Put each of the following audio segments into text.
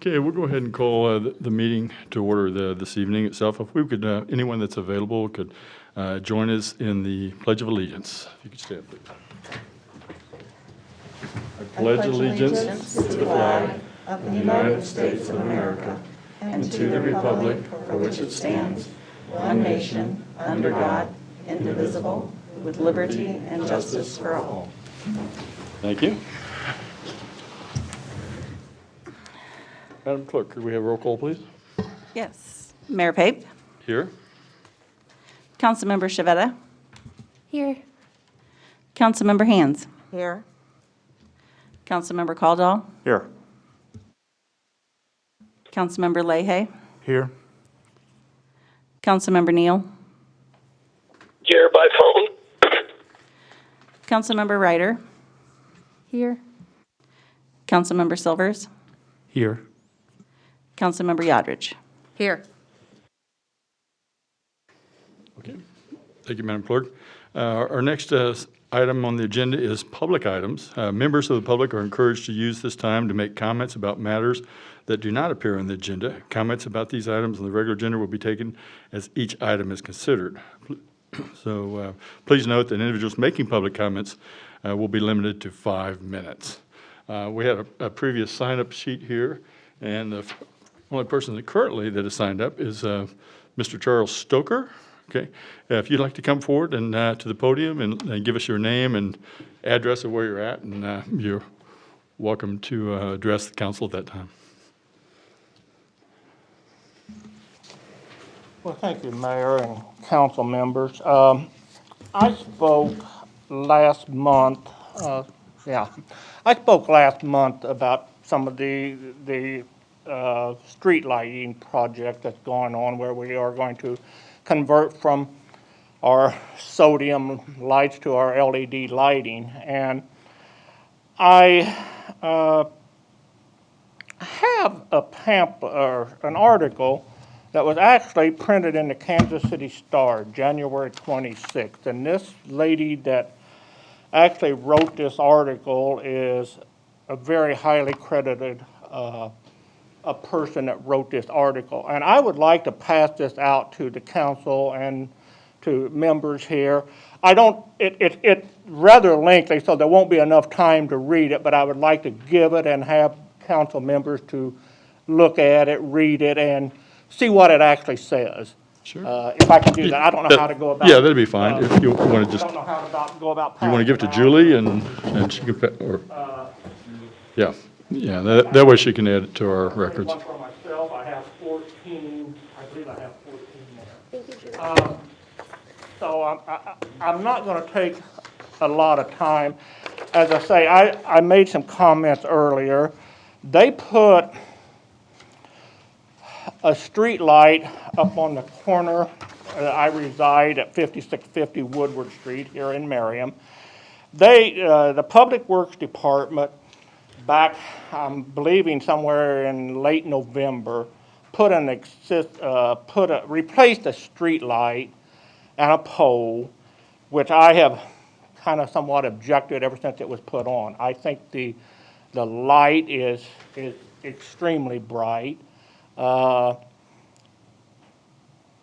Okay, we'll go ahead and call the meeting to order this evening itself. If we could, anyone that's available could join us in the Pledge of Allegiance. If you could stand, please. I pledge allegiance to the flag of the United States of America and to the republic for which it stands, one nation, under God, indivisible, with liberty and justice for all. Thank you. Madam Clerk, could we have a roll call, please? Yes. Mayor Pape. Here. Councilmember Shavetta. Here. Councilmember Hands. Here. Councilmember Caldwell. Here. Councilmember Leahy. Here. Councilmember Neal. Here by phone. Councilmember Ryder. Here. Councilmember Silvers. Here. Councilmember Yodridge. Here. Okay. Thank you, Madam Clerk. Our next item on the agenda is public items. Members of the public are encouraged to use this time to make comments about matters that do not appear on the agenda. Comments about these items on the regular agenda will be taken as each item is considered. So please note that individuals making public comments will be limited to 5 minutes. We had a previous sign-up sheet here, and the only person that currently that is signed up is Mr. Charles Stoker. Okay, if you'd like to come forward and to the podium and give us your name and address of where you're at, and you're welcome to address the council at that time. Well, thank you, Mayor and council members. I spoke last month. I spoke last month about some of the street lighting project that's going on, where we are going to convert from our sodium lights to our LED lighting. And I have an article that was actually printed in the Kansas City Star, January 26th. And this lady that actually wrote this article is a very highly credited a person that wrote this article. And I would like to pass this out to the council and to members here. It's rather lengthy, so there won't be enough time to read it, but I would like to give it and have council members to look at it, read it, and see what it actually says. Sure. If I can do that. I don't know how to go about it. Yeah, that'd be fine. If you want to just, I don't know how to go about you want to give it to passing Julie and she can, or, yeah, that way she can add it to our records. One for myself, I have 14, I believe I have 14 there. Thank you, Julie. So I'm not going to take a lot of time. As I say, I made some comments earlier. They put a street light up on the corner. I reside at 5650 Woodward Street here in Merriam. The Public Works Department, back, I'm believing somewhere in late November, replaced a street light and a pole, which I have kind of somewhat objected ever since it was put on. I think the light is extremely bright.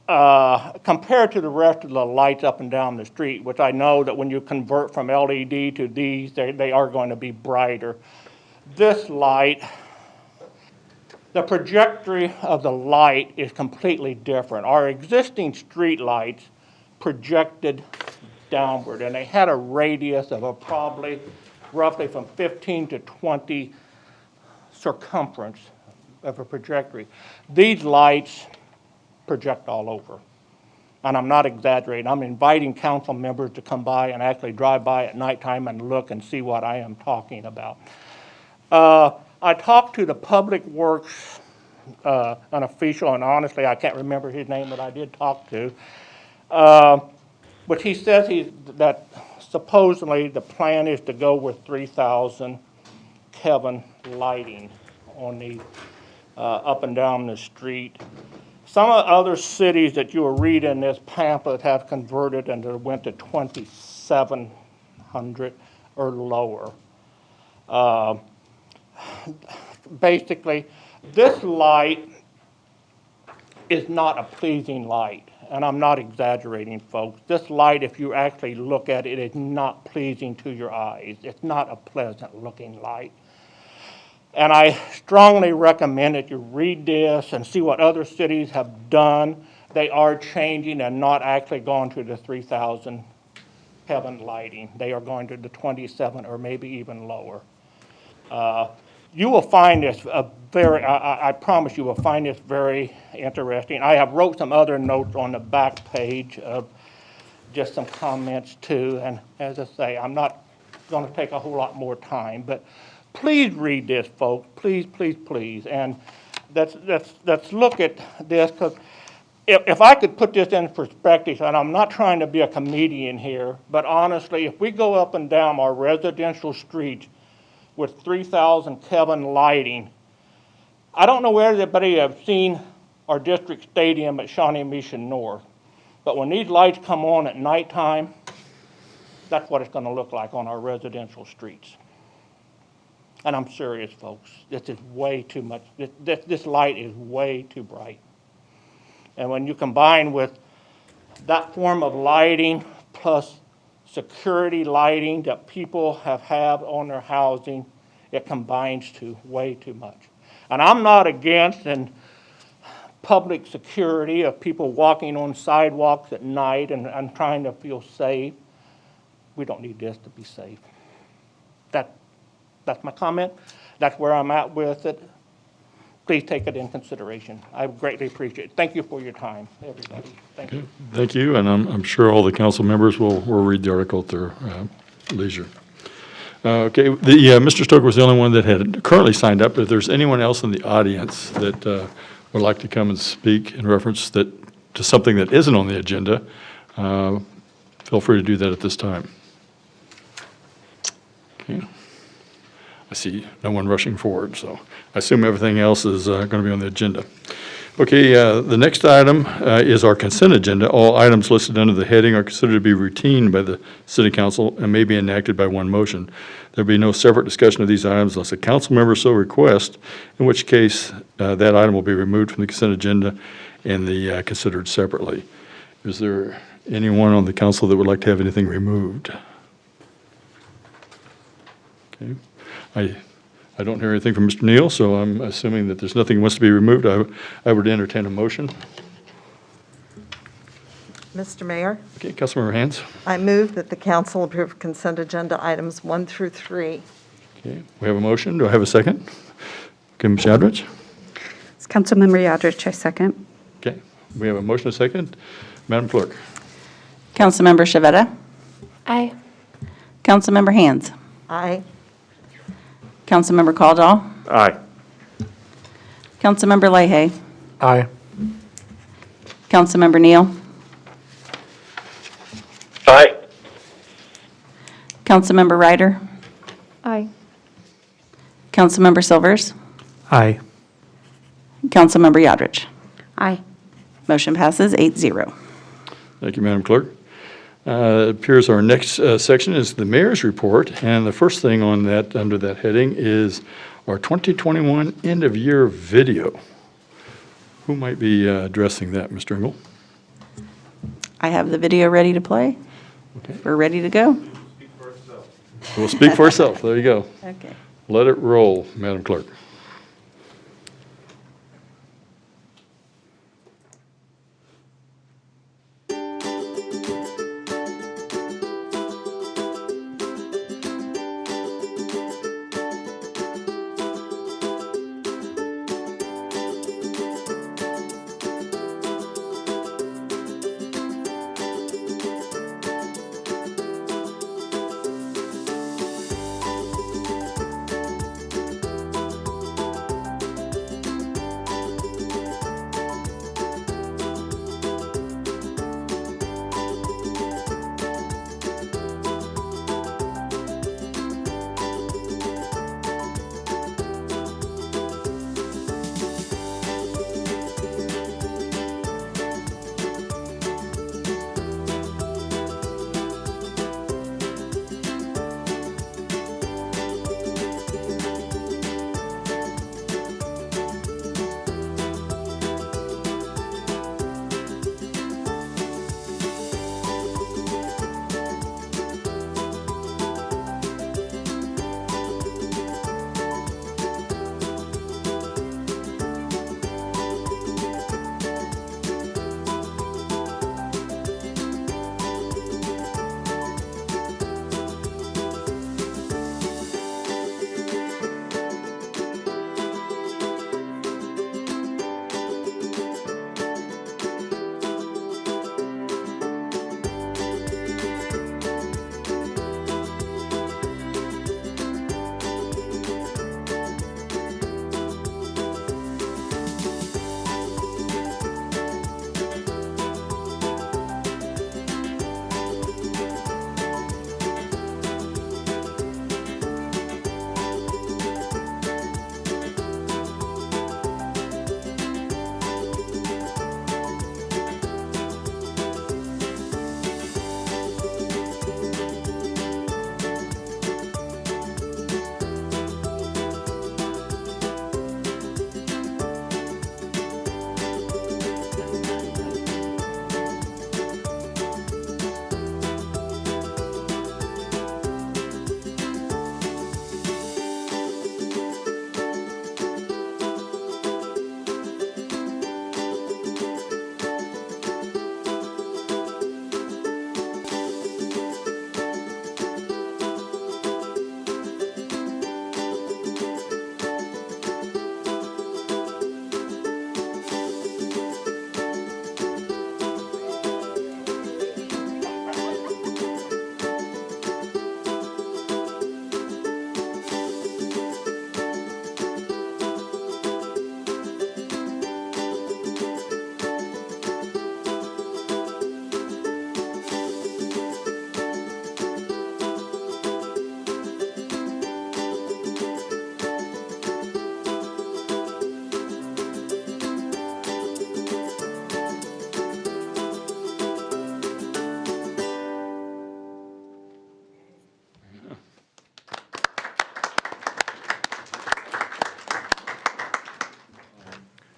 Compared to the rest of the lights up and down the street, which I know that when you convert from LED to these, they are going to be brighter. This light, the trajectory of the light is completely different. Our existing street lights projected downward, and they had a radius of probably roughly from 15 to 20 circumference of a trajectory. These lights project all over. And I'm not exaggerating. I'm inviting council members to come by and actually drive by at nighttime and look and see what I am talking about. I talked to the Public Works, an official, and honestly, I can't remember his name, but I did talk to. But he says that supposedly the plan is to go with 3,000 Kelvin lighting on the up and down the street. Some of the other cities that you will read in this pamphlet have converted and went to 2,700 or lower. Basically, This light is not a pleasing light, and I'm not exaggerating, folks. This light, if you actually look at it, is not pleasing to your eyes. It's not a pleasant-looking light. And I strongly recommend that you read this and see what other cities have done. They are changing and not actually going to the 3,000 Kelvin lighting. They are going to the 27 or maybe even lower. You will find this I promise you will find this very interesting. I have wrote some other notes on the back page of just some comments too. And as I say, I'm not going to take a whole lot more time, but please read this, folks. Please, please, please. And let's look at this, because if I could put this in perspective, and I'm not trying to be a comedian here, but honestly, if we go up and down our residential streets with 3,000 Kelvin lighting, I don't know where everybody have seen our district stadium at Shawnee Mission North, but when these lights come on at nighttime, that's what it's going to look like on our residential streets. And I'm serious, folks. This is way too much. This light is way too bright. And when you combine with that form of lighting plus security lighting that people have on their housing, it combines to way too much. And I'm not against public security of people walking on sidewalks at night and trying to feel safe. We don't need this to be safe. That's my comment. That's where I'm at with it. Please take it in consideration. I greatly appreciate it. Thank you for your time, everybody. Thank you. Thank you, and I'm sure all the council members will read the article at their leisure. Okay, Mr. Stoker was the only one that had currently signed up. If there's anyone else in the audience that would like to come and speak in reference to something that isn't on the agenda, feel free to do that at this time. Okay. I see no one rushing forward, so I assume everything else is going to be on the agenda. Okay, the next item is our consent agenda. All items listed under the heading are considered to be routine by the City Council and may be enacted by one motion. There'll be no separate discussion of these items unless a council member so requests, in which case that item will be removed from the consent agenda and considered separately. Is there anyone on the council that would like to have anything removed? Okay. I don't hear anything from Mr. Neal, so I'm assuming that there's nothing that wants to be removed. I would entertain a motion. Mr. Mayor, Okay, Councilmember Hands. I move that the council approve consent agenda items 1 through 3. Okay, we have a motion. Do I have a second? Okay, Ms. Yadrich. It's Councilmember Yadrich, I second. Okay, we have a motion, a second. Madam Clerk. Councilmember Shavetta. Aye. Councilmember Hands. Aye. Councilmember Caldwell. Aye. Councilmember Leahy. Aye. Councilmember Neal. Aye. Councilmember Ryder. Aye. Councilmember Silvers. Aye. Councilmember Yadrich. Aye. Motion passes 8-0. Thank you, Madam Clerk. It appears our next section is the mayor's report, and the first thing on that, under that heading, is our 2021 end-of-year video. Who might be addressing that, Mr. Engel? I have the video ready to play. Okay. We're ready to go. We'll speak for itself. There you go. Okay. Let it roll, Madam Clerk.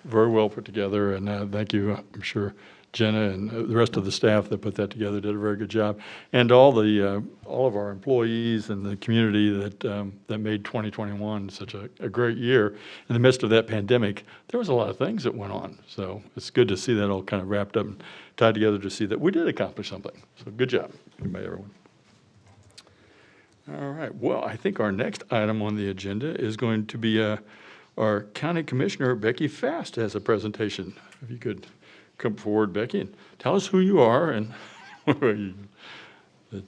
very well put together, and thank you, I'm sure Jenna and the rest of the staff that put that together did a very good job. And all of our employees and the community that made 2021 such a great year. In the midst of that pandemic, there was a lot of things that went on. So it's good to see that all kind of wrapped up and tied together to see that we did accomplish something. So good job, everyone. All right, well, I think our next item on the agenda is going to be our County Commissioner, Becky Fast, has a presentation. If you could come forward, Becky, and tell us who you are and who you're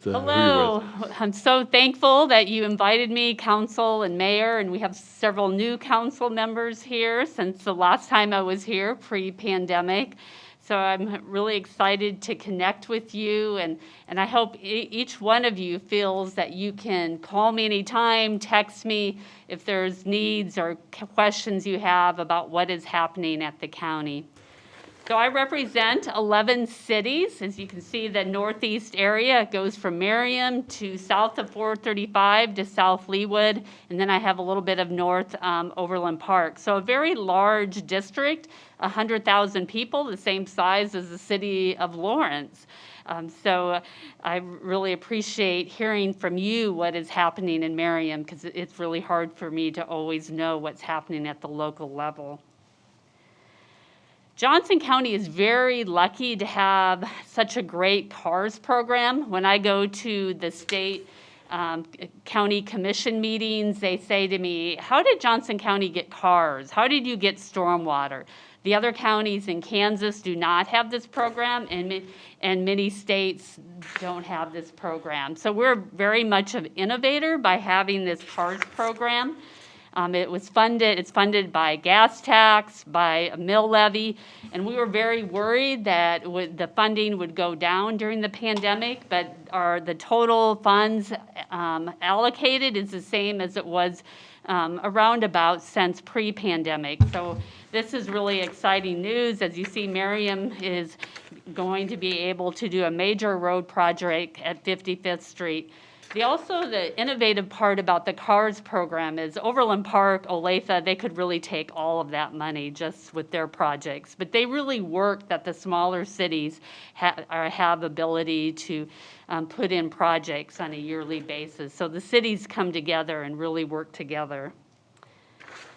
Hello. I'm so thankful that you invited me, council and mayor, and we have several new council members here since the last time I was here, pre-pandemic. So I'm really excited to connect with you, and I hope each one of you feels that you can call me anytime, text me if there's needs or questions you have about what is happening at the county. So I represent 11 cities. As you can see, the northeast area goes from Merriam to south of 435 to South Leawood, and then I have a little bit of north Overland Park. So a very large district, 100,000 people, the same size as the city of Lawrence. So I really appreciate hearing from you what is happening in Merriam, because it's really hard for me to always know what's happening at the local level. Johnson County is very lucky to have such a great CARS program. When I go to the state county commission meetings, they say to me, how did Johnson County get CARS? How did you get stormwater? The other counties in Kansas do not have this program, and many states don't have this program. So we're very much an innovator by having this CARS program. It's funded by gas tax, by a mill levy, and we were very worried that the funding would go down during the pandemic, but the total funds allocated is the same as it was around about since pre-pandemic. So this is really exciting news. As you see, Merriam is going to be able to do a major road project at 55th Street. The innovative part about the CARS program is Overland Park, Olathe, they could really take all of that money just with their projects. But they really work that the smaller cities have ability to put in projects on a yearly basis. So the cities come together and really work together.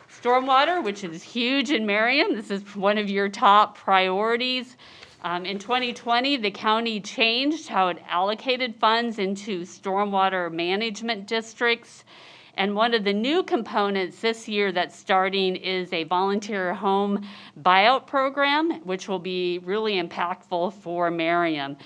Stormwater, which is huge in Merriam, this is one of your top priorities. In 2020, the county changed how it allocated funds into stormwater management districts. And one of the new components this year that's starting is a volunteer home buyout program, which will be really impactful for Merriam.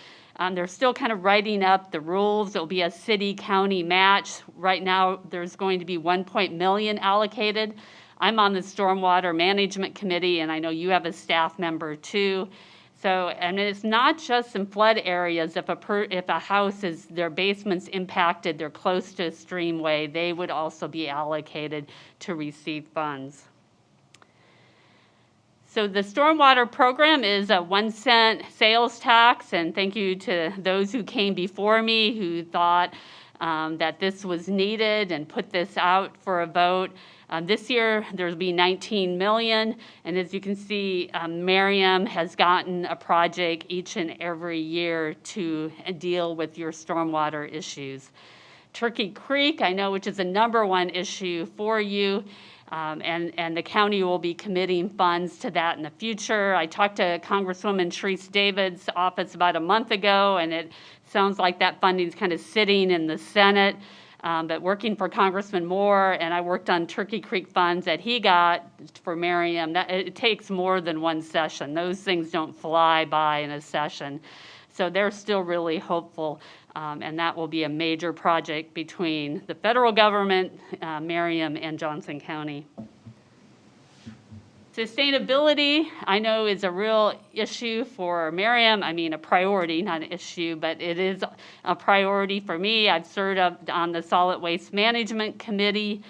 They're still kind of writing up the rules. It'll be a city-county match. Right now, there's going to be $1 million allocated. I'm on the Stormwater Management Committee, and I know you have a staff member too. So, and it's not just in flood areas. If a house is, their basement's impacted, they're close to a streamway, they would also be allocated to receive funds. So the stormwater program is a 1-cent sales tax, and thank you to those who came before me who thought that this was needed and put this out for a vote. This year, there'll be $19 million, and as you can see, Merriam has gotten a project each and every year to deal with your stormwater issues. Turkey Creek, I know, which is the #1 issue for you, and the county will be committing funds to that in the future. I talked to Congresswoman Sharice David's office about a month ago, and it sounds like that funding's kind of sitting in the Senate. But working for Congressman Moore, and I worked on Turkey Creek funds that he got for Merriam, it takes more than one session. Those things don't fly by in a session. So they're still really hopeful, and that will be a major project between the federal government, Merriam, and Johnson County. Sustainability, I know, is a real issue for Merriam. I mean, a priority, not an issue, but it is a priority for me. I've served on the Solid Waste Management Committee,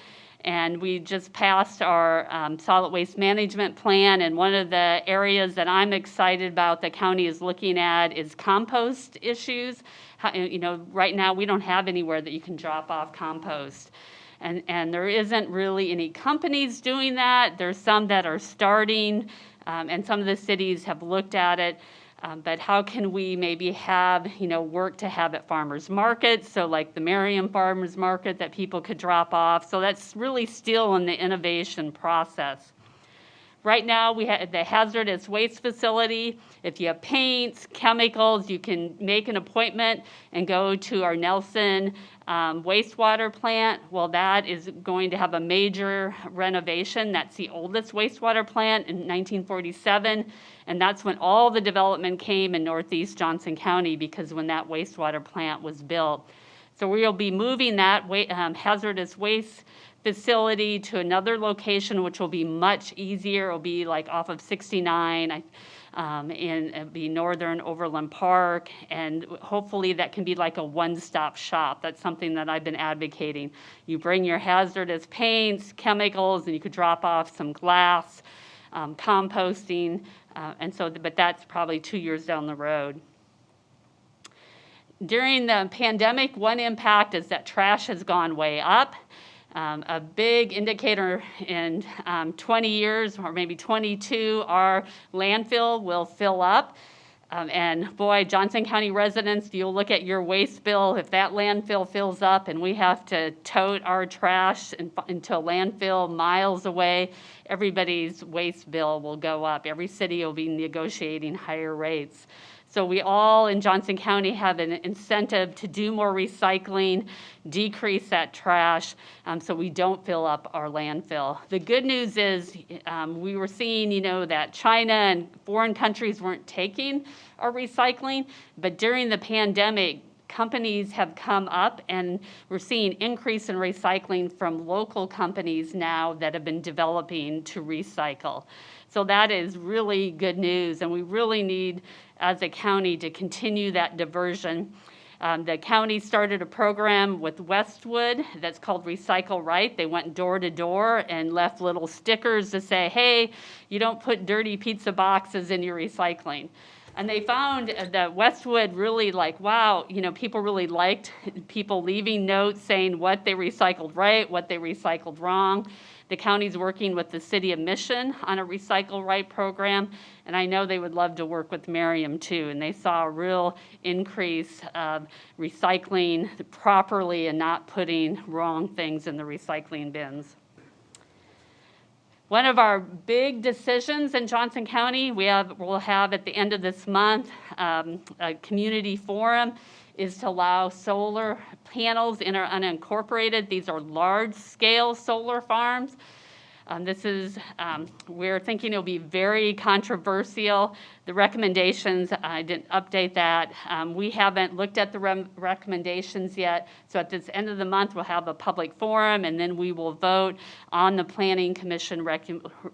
and we just passed our solid waste management plan. And one of the areas that I'm excited about the county is looking at is compost issues. Right now we don't have anywhere that you can drop off compost. And there isn't really any companies doing that. There's some that are starting and some of the cities have looked at it. But how can we maybe have, work to have at farmers markets? So like the Merriam Farmers Market that people could drop off. So that's really still in the innovation process. Right now, we have the hazardous waste facility. If you have paints, chemicals, you can make an appointment and go to our Nelson wastewater plant. Well, that is going to have a major renovation. That's the oldest wastewater plant in 1947. And that's when all the development came in Northeast Johnson County, because when that wastewater plant was built. So we'll be moving that hazardous waste facility to another location, which will be much easier. It'll be like off of 69 and it'll be Northern Overland Park, and hopefully that can be like a one-stop shop. That's something that I've been advocating. You bring your hazardous paints, chemicals, and you could drop off some glass, composting, but that's probably 2 years down the road. During the pandemic, one impact is that trash has gone way up. A big indicator in 20 years, or maybe 22, our landfill will fill up. And boy, Johnson County residents, you'll look at your waste bill. If that landfill fills up and we have to tote our trash into a landfill miles away, everybody's waste bill will go up. Every city will be negotiating higher rates. So we all in Johnson County have an incentive to do more recycling, decrease that trash, so we don't fill up our landfill. The good news is we were seeing, that China and foreign countries weren't taking our recycling, but during the pandemic, companies have come up and we're seeing increase in recycling from local companies now that have been developing to recycle. So that is really good news, and we really need, as a county, to continue that diversion. The county started a program with Westwood that's called Recycle Right. They went door to door and left little stickers to say, hey, you don't put dirty pizza boxes in your recycling. And they found that Westwood really wow, people really liked people leaving notes saying what they recycled right, what they recycled wrong. The county's working with the city of Mission on a Recycle Right program, and I know they would love to work with Merriam too, and they saw a real increase of recycling properly and not putting wrong things in the recycling bins. One of our big decisions in Johnson County, we'll have at the end of this month a community forum, is to allow solar panels in our unincorporated. These are large-scale solar farms. We're thinking it'll be very controversial. The recommendations, I didn't update that. We haven't looked at the recommendations yet. So at this end of the month, we'll have a public forum, and then we will vote on the Planning Commission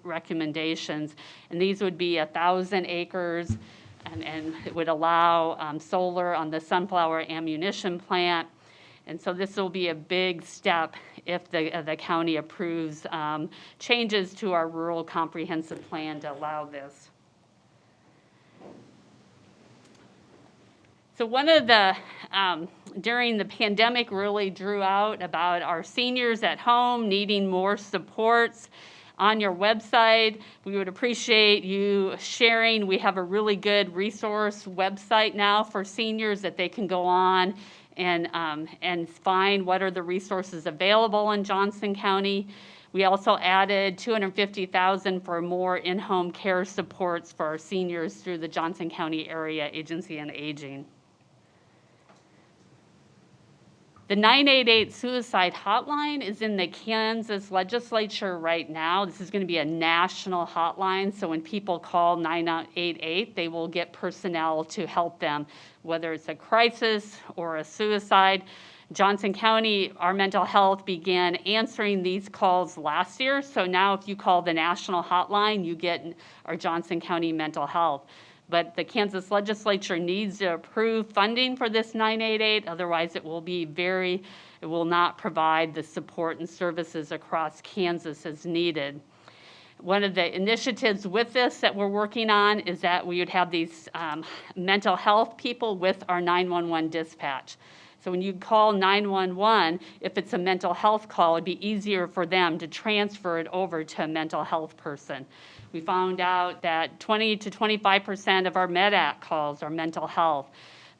recommendations. And these would be 1,000 acres, and it would allow solar on the sunflower ammunition plant. And so this will be a big step if the county approves changes to our rural comprehensive plan to allow this. So one of the, during the pandemic, really drew out about our seniors at home needing more supports. On your website, we would appreciate you sharing. We have a really good resource website now for seniors that they can go on and find what are the resources available in Johnson County. We also added $250,000 for more in-home care supports for our seniors through the Johnson County Area Agency on Aging. The 988 suicide hotline is in the Kansas legislature right now. This is going to be a national hotline, so when people call 988, they will get personnel to help them, whether it's a crisis or a suicide. Johnson County, our mental health began answering these calls last year, so now if you call the national hotline, you get our Johnson County mental health. But the Kansas legislature needs to approve funding for this 988, otherwise it will not provide the support and services across Kansas as needed. One of the initiatives with this that we're working on is that we would have these mental health people with our 911 dispatch. So when you call 911, if it's a mental health call, it'd be easier for them to transfer it over to a mental health person. We found out that 20 to 25% of our MedAct calls are mental health.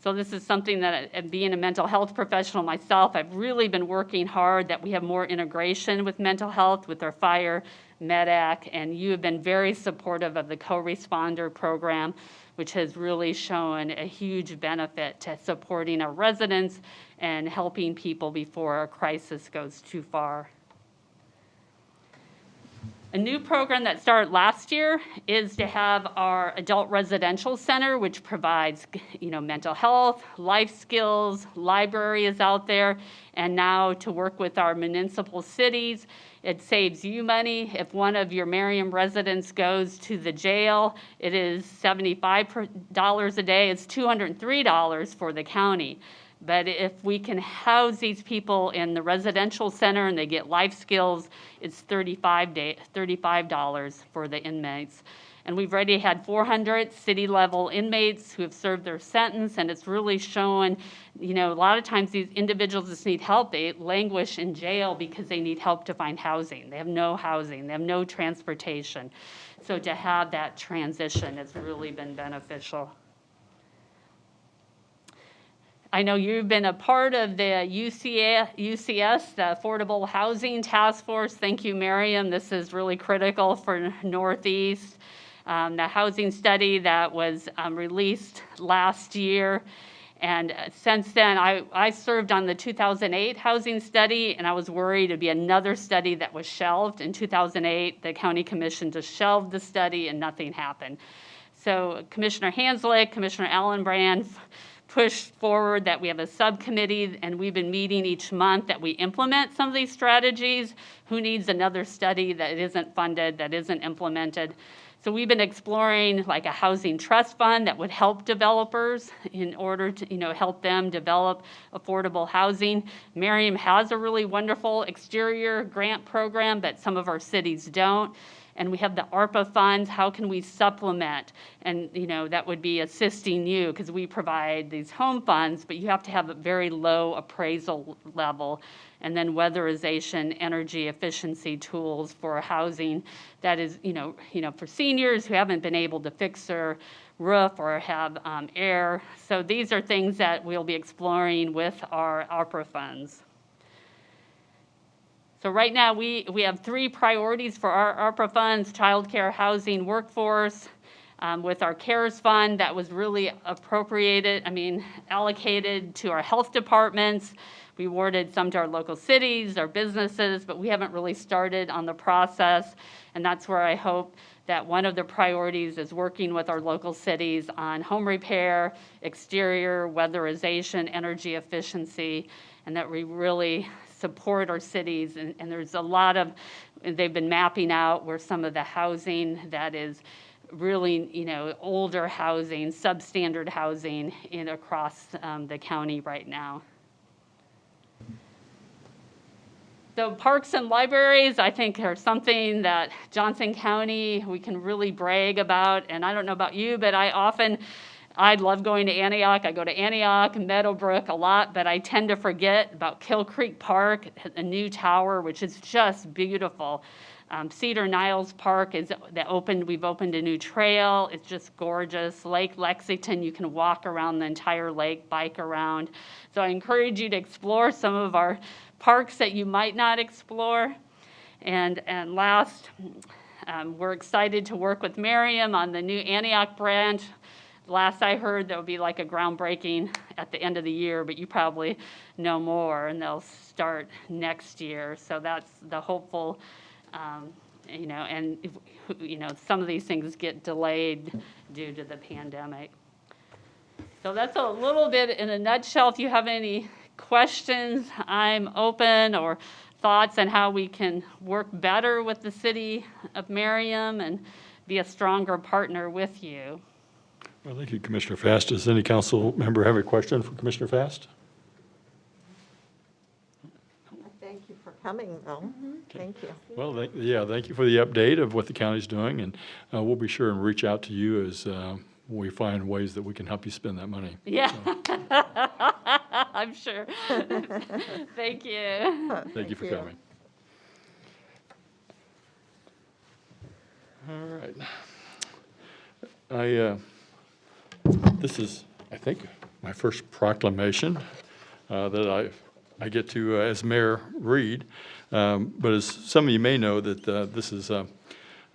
So this is something that, being a mental health professional myself, I've really been working hard that we have more integration with mental health, with our fire, MedAct, and you have been very supportive of the co-responder program, which has really shown a huge benefit to supporting our residents and helping people before a crisis goes too far. A new program that started last year is to have our adult residential center, which provides, mental health, life skills, library is out there, and now to work with our municipal cities. It saves you money. If one of your Merriam residents goes to the jail, it is $75 a day. It's $203 for the county. But if we can house these people in the residential center and they get life skills, it's $35 for the inmates. And we've already had 400 city-level inmates who have served their sentence, and it's really shown, a lot of times these individuals just need help. They languish in jail because they need help to find housing. They have no housing. They have no transportation. So to have that transition has really been beneficial. I know you've been a part of the UCS, the Affordable Housing Task Force. Thank you, Merriam. This is really critical for Northeast. The housing study that was released last year. And since then, I served on the 2008 housing study, and I was worried it'd be another study that was shelved. In 2008, the county commission just shelved the study and nothing happened. So Commissioner Hanslick, Commissioner Allenbrand pushed forward that we have a subcommittee, and we've been meeting each month that we implement some of these strategies. Who needs another study that isn't funded, that isn't implemented? So we've been exploring like a housing trust fund that would help developers in order to, help them develop affordable housing. Merriam has a really wonderful exterior grant program, but some of our cities don't. And we have the ARPA funds. How can we supplement? And, that would be assisting you because we provide these home funds, but you have to have a very low appraisal level. And then weatherization, energy efficiency tools for housing that is, for seniors who haven't been able to fix their roof or have air. So these are things that we'll be exploring with our ARPA funds. So right now, we have 3 priorities for our ARPA funds: childcare, housing, workforce. With our CARES fund that was really allocated to our health departments. We awarded some to our local cities, our businesses, but we haven't really started on the process. And that's where I hope that one of the priorities is working with our local cities on home repair, exterior, weatherization, energy efficiency, and that we really support our cities. And there's a lot of, they've been mapping out where some of the housing that is really, older housing, substandard housing across the county right now. So parks and libraries, I think, are something that Johnson County, we can really brag about. And I don't know about you, but I love going to Antioch. I go to Antioch and Meadowbrook a lot, but I tend to forget about Kill Creek Park, a new tower, which is just beautiful. Cedar Niles Park we've opened a new trail. It's just gorgeous. Lake Lexington, you can walk around the entire lake, bike around. So I encourage you to explore some of our parks that you might not explore. And last, we're excited to work with Merriam on the new Antioch branch. Last I heard, there'll be like a groundbreaking at the end of the year, but you probably know more, and they'll start next year. So that's the hopeful, and some of these things get delayed due to the pandemic. So that's a little bit in a nutshell. If you have any questions, I'm open, or thoughts on how we can work better with the city of Merriam and be a stronger partner with you. Well, thank you, Commissioner Fast. Does any council member have a question for Commissioner Fast? Thank you for coming, though. Thank you. Well, thank you for the update of what the county's doing, and we'll be sure and reach out to you as we find ways that we can help you spend that money. Yeah, I'm sure. Thank you. Thank you for coming. All right. This is, I think, my first proclamation that I get to, as mayor, read. But as some of you may know, that this is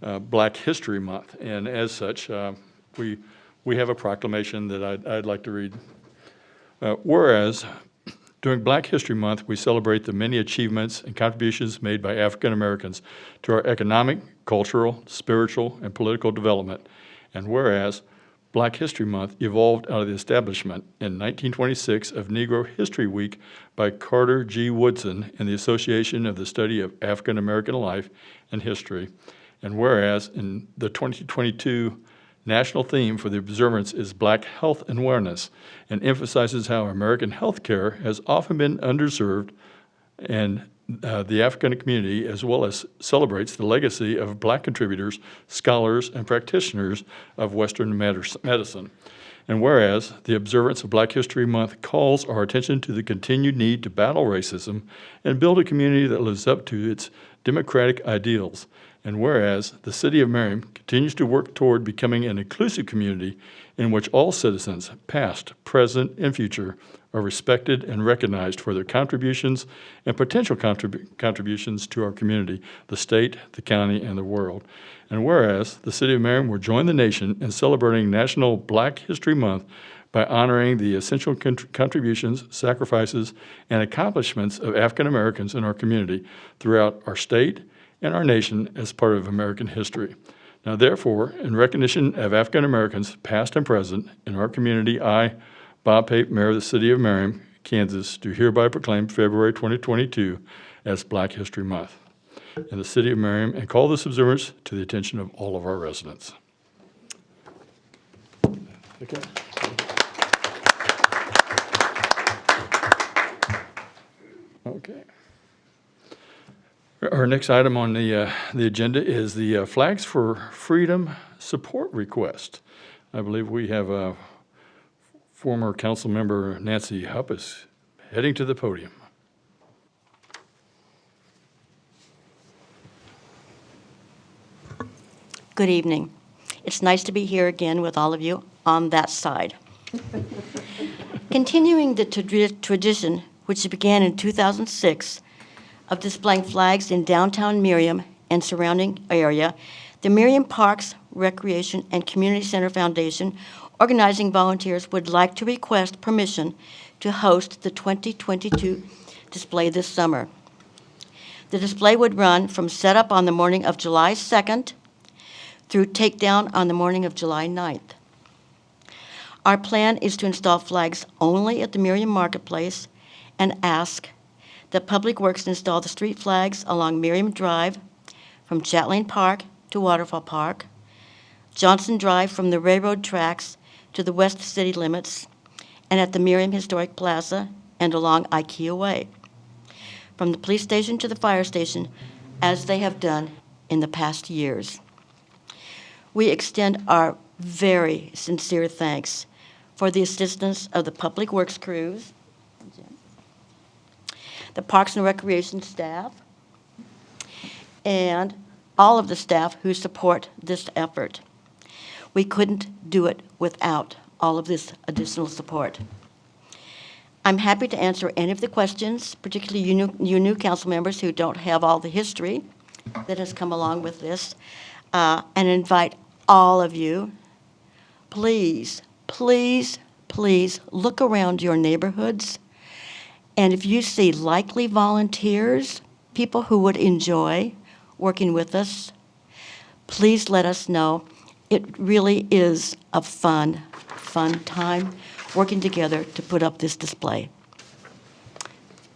Black History Month, and as such, we have a proclamation that I'd like to read. Whereas, during Black History Month, we celebrate the many achievements and contributions made by African Americans to our economic, cultural, spiritual, and political development. And whereas, Black History Month evolved out of the establishment in 1926 of Negro History Week by Carter G. Woodson and the Association of the Study of African American Life and History. And whereas, in the 2022 national theme for the observance is Black Health and Wellness, and emphasizes how American health care has often been underserved and the African community, as well as celebrates the legacy of Black contributors, scholars, and practitioners of Western medicine. And whereas the observance of Black History Month calls our attention to the continued need to battle racism and build a community that lives up to its democratic ideals. And whereas the City of Merriam continues to work toward becoming an inclusive community in which all citizens, past, present, and future, are respected and recognized for their contributions and potential contributions to our community, the state, the county, and the world. And whereas the City of Merriam will join the nation in celebrating National Black History Month by honoring the essential contributions, sacrifices, and accomplishments of African Americans in our community throughout our state and our nation as part of American history. Now, therefore, in recognition of African Americans, past and present, in our community, I, Bob Pape, Mayor of the City of Merriam, Kansas, do hereby proclaim February 2022 as Black History Month in the City of Merriam and call this observance to the attention of all of our residents. Okay. Okay. Our next item on the agenda is the Flags for Freedom support request. I believe we have former council member Nancy Hupp is heading to the podium. Good evening. It's nice to be here again with all of you on that side. Continuing the tradition, which began in 2006, of displaying flags in downtown Merriam and surrounding area, the Merriam Parks, Recreation, and Community Center Foundation organizing volunteers would like to request permission to host the 2022 display this summer. The display would run from setup on the morning of July 2nd through takedown on the morning of July 9th. Our plan is to install flags only at the Merriam Marketplace and ask that Public Works install the street flags along Merriam Drive from Chatelaine Park to Waterfall Park, Johnson Drive from the railroad tracks to the west city limits, and at the Merriam Historic Plaza and along IKEA Way, from the police station to the fire station, as they have done in the past years. We extend our very sincere thanks for the assistance of the Public Works crews, the Parks and Recreation staff, and all of the staff who support this effort. We couldn't do it without all of this additional support. I'm happy to answer any of the questions, particularly you new council members who don't have all the history that has come along with this, and invite all of you, please, please, please look around your neighborhoods. And if you see likely volunteers, people who would enjoy working with us, please let us know. It really is a fun time working together to put up this display.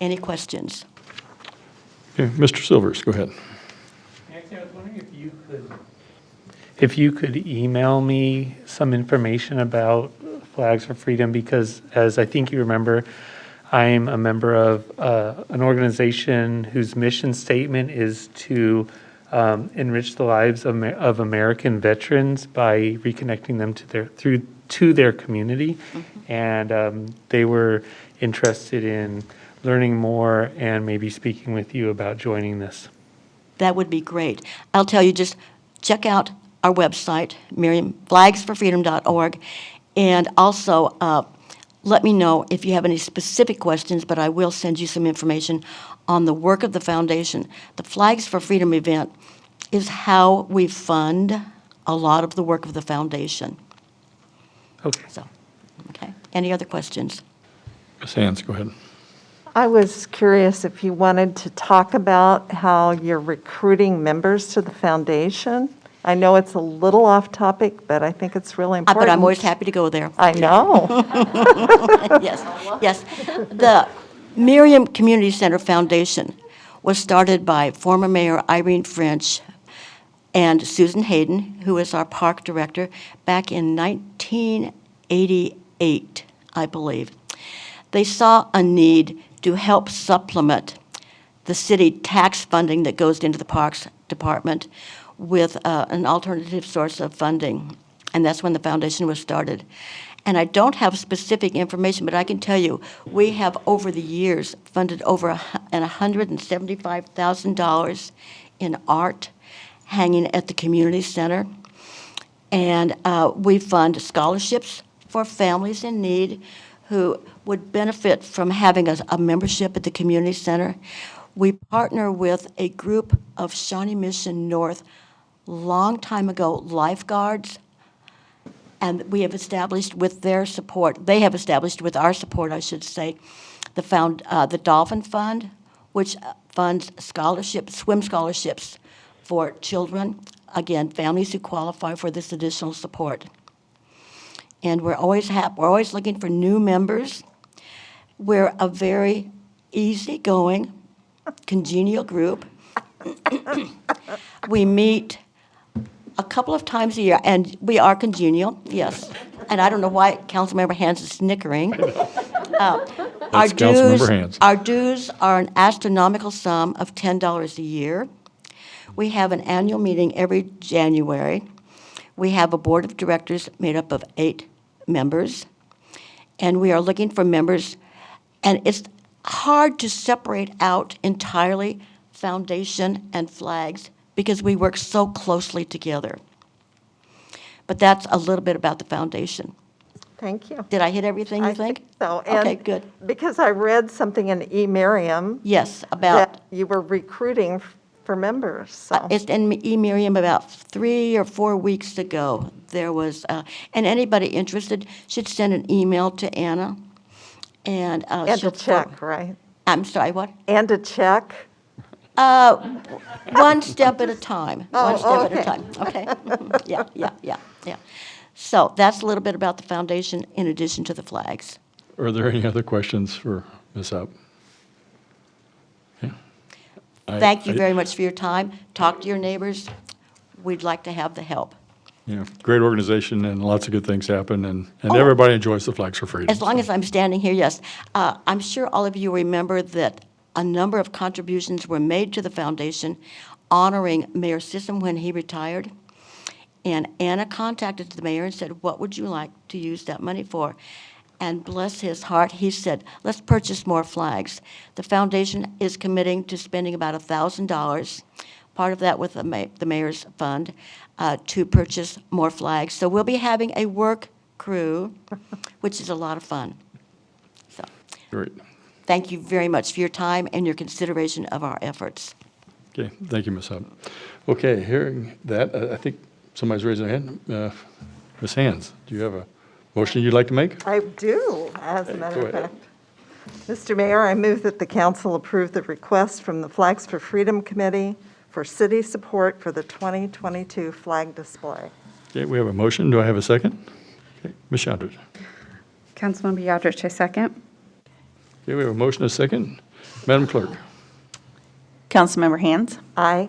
Any questions? Okay, Mr. Silvers, go ahead. Actually, I was wondering if you could email me some information about Flags for Freedom, because as I think you remember, I'm a member of an organization whose mission statement is to enrich the lives of American veterans by reconnecting them to their community. And they were interested in learning more and maybe speaking with you about joining this. That would be great. I'll tell you, just check out our website, Merriam, flagsforfreedom.org, and also let me know if you have any specific questions, but I will send you some information on the work of the foundation. The Flags for Freedom event is how we fund a lot of the work of the foundation. Okay. So, okay. Any other questions? Ms. Hands, go ahead. I was curious if you wanted to talk about how you're recruiting members to the foundation. I know it's a little off topic, but I think it's really important. But I'm always happy to go there. I know. Yes, yes. The Merriam Community Center Foundation was started by former Mayor Irene French and Susan Hayden, who is our park director, back in 1988, I believe. They saw a need to help supplement the city tax funding that goes into the Parks Department with an alternative source of funding. And that's when the foundation was started. And I don't have specific information, but I can tell you, we have over the years funded over $175,000 in art hanging at the community center. And we fund scholarships for families in need who would benefit from having a membership at the community center. We partner with a group of Shawnee Mission North, long time ago, lifeguards, and we have established with their support, they have established with our support, I should say, the Dolphin Fund, which funds scholarships, swim scholarships for children, again, families who qualify for this additional support. And we're always looking for new members. We're a very easygoing, congenial group. We meet a couple of times a year, and we are congenial, yes. And I don't know why Councilmember Hands is snickering. Our Councilmember Hands. Our dues are an astronomical sum of $10 a year. We have an annual meeting every January. We have a board of directors made up of 8 members, and we are looking for members. And it's hard to separate out entirely foundation and flags because we work so closely together. But that's a little bit about the foundation. Thank you. Did I hit everything you I think? so. Okay, And good. Because I read something in Merriam Yes, about, that you were recruiting for members, so. it's in Merriam about 3 or 4 weeks ago. There was, and anybody interested should send an email to Anna. And And she'll a check, right? I'm sorry, what? And a check? One step at a time. One step at a okay. time, okay? Yeah. So that's a little bit about the foundation in addition to the flags. Are there any other questions for Ms. Up? Yeah. Thank you very much for your time. Talk to your neighbors. We'd like to have the help. Yeah, great organization and lots of good things happen, and Oh. everybody enjoys the Flags for Freedom. As long as I'm standing here, yes. I'm sure all of you remember that a number of contributions were made to the foundation honoring Mayor Sissom when he retired. And Anna contacted the mayor and said, what would you like to use that money for? And bless his heart, he said, let's purchase more flags. The foundation is committing to spending about $1,000, part of that with the mayor's fund, to purchase more flags. So we'll be having a work crew, which is a lot of fun. So Great. thank you very much for your time and your consideration of our efforts. Okay, thank you, Ms. Hub. Okay, hearing that, I think somebody's raising their hand. Ms. Hands, do you have a motion you'd like to make? I do, as a matter Go of ahead. fact. Mr. Mayor, I move that the council approve the request from the Flags for Freedom Committee for city support for the 2022 flag display. Okay, we have a motion. Do I have a second? Okay, Ms. Shadrid. Councilmember Yadrich, I second. Okay, we have a motion, and a second. Madam Clerk. Councilmember Hands. Aye.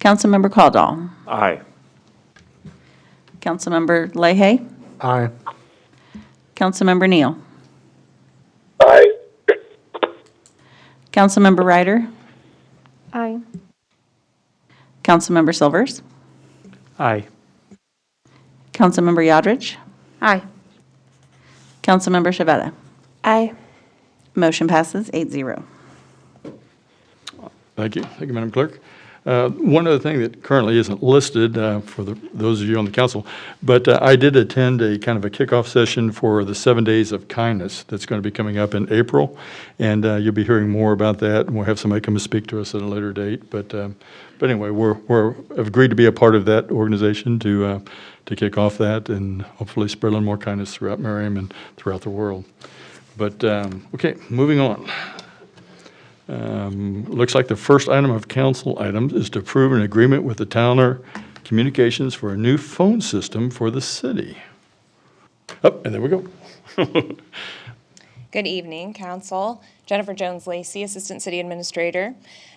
Councilmember Caldwell. Aye. Councilmember Leahy. Aye. Councilmember Neal. Aye. Councilmember Ryder. Aye. Councilmember Silvers, Aye. Councilmember Yodrich, Aye. Councilmember Shavetta. Aye. Motion passes 8-0. Thank you. Thank you, Madam Clerk. One other thing that currently isn't listed for those of you on the council, but I did attend a kind of a kickoff session for the 7 Days of Kindness that's going to be coming up in April, and you'll be hearing more about that, and we'll have somebody come and speak to us at a later date. But anyway, we're agreed to be a part of that organization to kick off that and hopefully spread a little more kindness throughout Merriam and throughout the world. But okay, moving on. Looks like the first item of council items is to approve an agreement with the Towner Communications for a new phone system for the city. Oh, and there we go. Good evening, Council. Jennifer Jones-Lacey, Assistant City Administrator.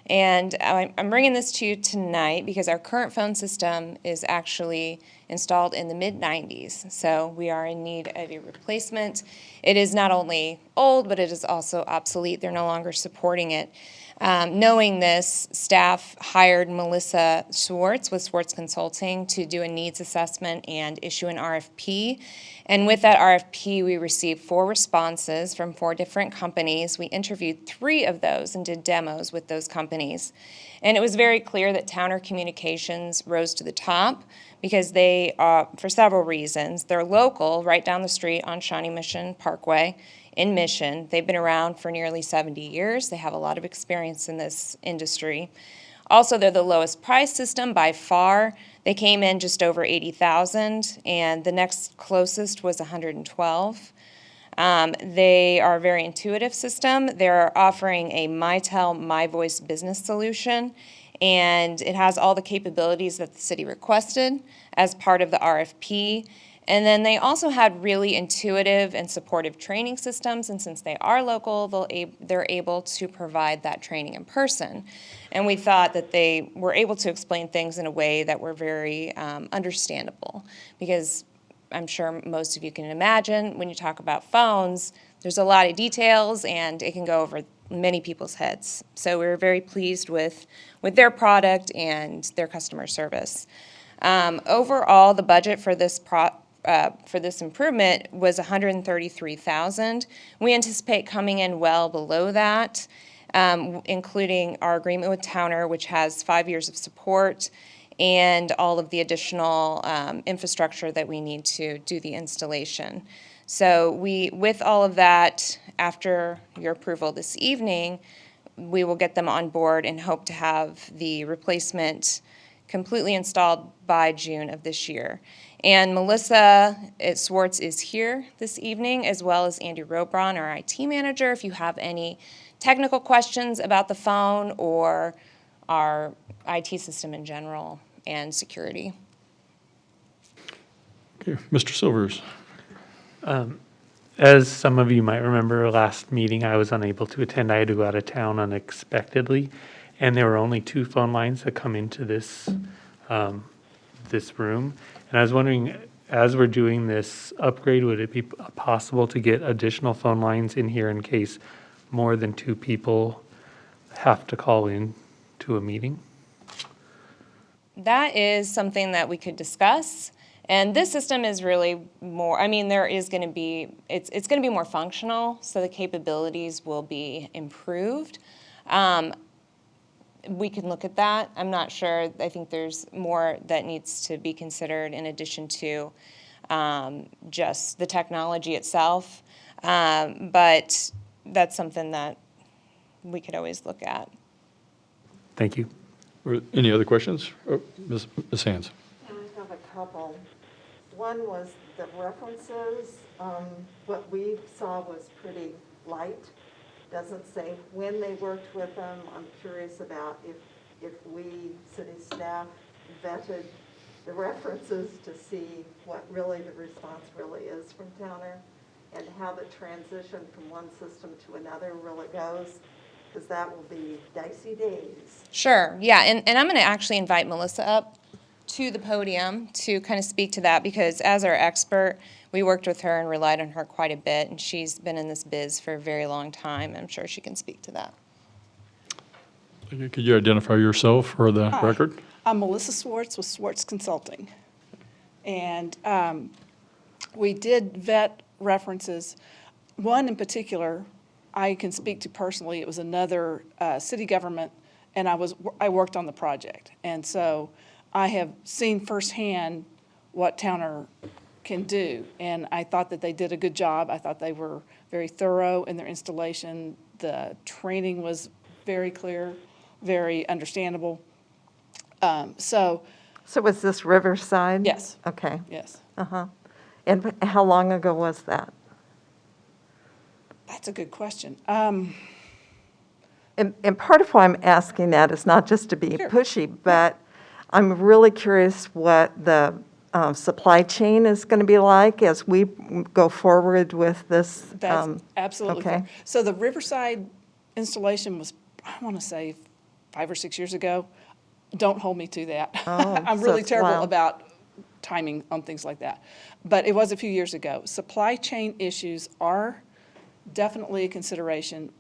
And I'm bringing this to you tonight because our current phone system is actually installed in the mid-90s. So we are in need of a replacement. It is not only old, but it is also obsolete. They're no longer supporting it. Knowing this, staff hired Melissa Schwartz with Schwartz Consulting to do a needs assessment and issue an RFP. And with that RFP, we received 4 responses from 4 different companies. We interviewed 3 of those and did demos with those companies. And it was very clear that Towner Communications rose to the top because they, for several reasons, they're local, right down the street on Shawnee Mission Parkway in Mission. They've been around for nearly 70 years. They have a lot of experience in this industry. Also, they're the lowest price system by far. They came in just over $80,000, and the next closest was $112,000. They are a very intuitive system. They're offering a MyTel MyVoice business solution, and it has all the capabilities that the city requested as part of the RFP. And then they also had really intuitive and supportive training systems, and since they are local, they're able to provide that training in person. And we thought that they were able to explain things in a way that were very understandable, because I'm sure most of you can imagine when you talk about phones, there's a lot of details and it can go over many people's heads. So we were very pleased with their product and their customer service. Overall, the budget for this improvement was $133,000. We anticipate coming in well below that, including our agreement with Towner, which has 5 years of support, and all of the additional infrastructure that we need to do the installation. So with all of that, after your approval this evening, we will get them on board and hope to have the replacement completely installed by June of this year. And Melissa Schwartz is here this evening, as well as Andy Robron, our IT manager, if you have any technical questions about the phone or our IT system in general and security. Okay, Mr. Silvers. As some of you might remember, last meeting I was unable to attend. I had to go out of town unexpectedly, and there were only 2 phone lines that come into this this room. And I was wondering, as we're doing this upgrade, would it be possible to get additional phone lines in here in case more than 2 people have to call in to a meeting? That is something that we could discuss. And this system is really more, I mean, there is going to be, it's going to be more functional, so the capabilities will be improved. We can look at that. I'm not sure. I think there's more that needs to be considered in addition to just the technology itself. But that's something that we could always look at. Thank you. Any other questions? Oh, Ms. Hands. I have a couple. One was the references. What we saw was pretty light. Doesn't say when they worked with them. I'm curious about if we, city staff, vetted the references to see what really the response really is from Towner and how the transition from one system to another really goes, because that will be dicey days. Sure, yeah, and I'm going to actually invite Melissa up to the podium to kind of speak to that, because as our expert, we worked with her and relied on her quite a bit, and she's been in this biz for a very long time. I'm sure she can speak to that. Could you identify yourself for the record? I'm Melissa Swartz with Swartz Consulting. And we did vet references. One in particular, I can speak to personally. It was another city government, and I worked on the project. And so I have seen firsthand what Towner can do. And I thought that they did a good job. I thought they were very thorough in their installation. The training was very clear, very understandable. So was this Riverside? yes, Okay. yes. And how long ago was that? That's a good question. And part of why I'm asking that is not just to be Sure. pushy, but I'm really curious what the supply chain is going to be like as we go forward with this. That's absolutely okay. fair. So the Riverside installation was, I want to say, 5 or 6 years ago. Don't hold me to that. Oh, I'm so really it's terrible wild. about timing on things like that. But it was a few years ago. Supply chain issues are definitely a consideration.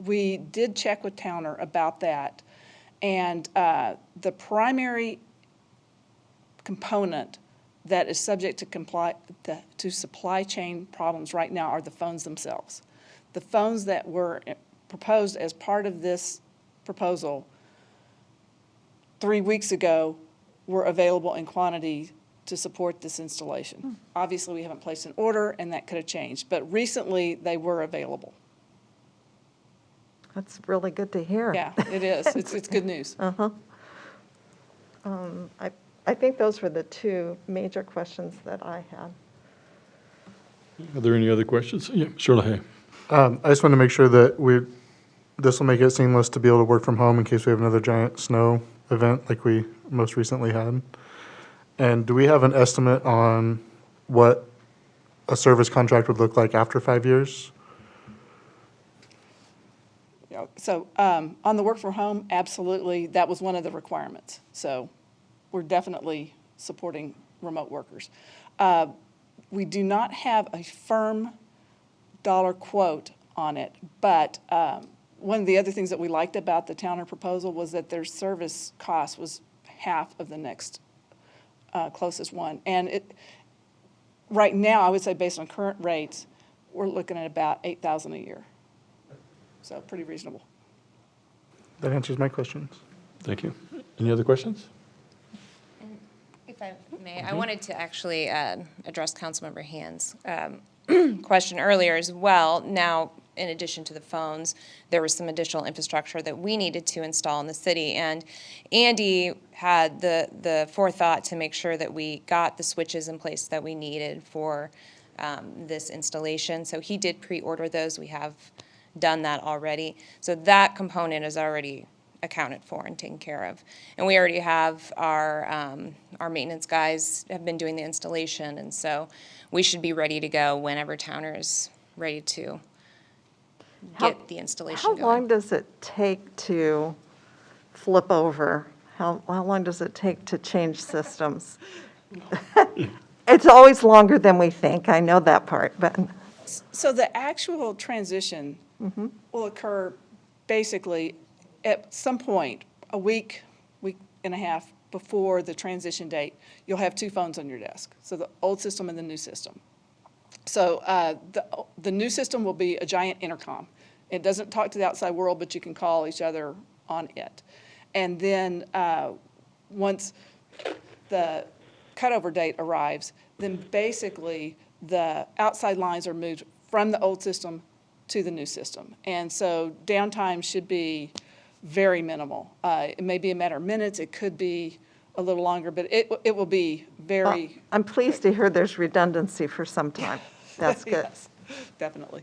We did check with Towner about that. And the primary component that is subject to supply chain problems right now are the phones themselves. The phones that were proposed as part of this proposal 3 weeks ago were available in quantity to support this installation. Obviously, we haven't placed an order, and that could have changed, but recently they were available. That's really good to hear. Yeah, it is. It's good news. I think those were the two major questions that I had. Are there any other questions? Yeah, Shirley. Hay. I just want to make sure that this will make it seamless to be able to work from home in case we have another giant snow event like we most recently had. And do we have an estimate on what a service contract would look like after 5 years? Yeah, so on the work from home, absolutely, that was one of the requirements. So we're definitely supporting remote workers. We do not have a firm dollar quote on it, but one of the other things that we liked about the Towner proposal was that their service cost was half of the next closest one. And right now, I would say based on current rates, we're looking at about $8,000 a year. So pretty reasonable. That answers my questions. Thank you. Any other questions? If I may, I wanted to actually address Councilmember Hand's question earlier as well. Now, in addition to the phones, there was some additional infrastructure that we needed to install in the city. And Andy had the forethought to make sure that we got the switches in place that we needed for this installation. So he did pre-order those. We have done that already. So that component is already accounted for and taken care of. And we already have our maintenance guys have been doing the installation, and so we should be ready to go whenever Towner is ready to get the installation How going. long does it take to flip over? How long does it take to change systems? It's always longer than we think. I know that part, but So the actual transition will occur basically at some point, a week and a half before the transition date. You'll have two phones on your desk, so the old system and the new system. So the new system will be a giant intercom. It doesn't talk to the outside world, but you can call each other on it. And then once the cutover date arrives, then basically the outside lines are moved from the old system to the new system. And so downtime should be very minimal. It may be a matter of minutes, it could be a little longer, but it will be very. I'm pleased to hear there's redundancy for some time. That's good. Yes, definitely.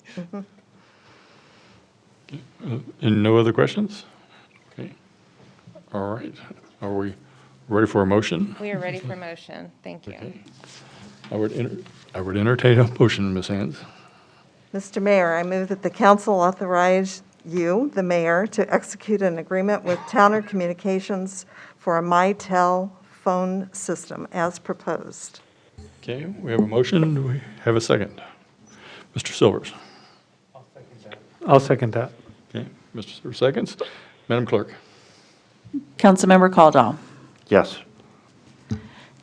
And no other questions? Okay. All right. Are we ready for a motion? We are ready for motion. Thank you. Okay. I would entertain a motion, Ms. Hands. Mr. Mayor, I move that the council authorize you, the mayor, to execute an agreement with Towner Communications for a MyTel phone system as proposed. Okay, we have a motion. Do we have a second? Mr. Silvers. I'll second that. Okay, Mr. Silvers seconds. Madam Clerk. Councilmember Caldwell. Yes.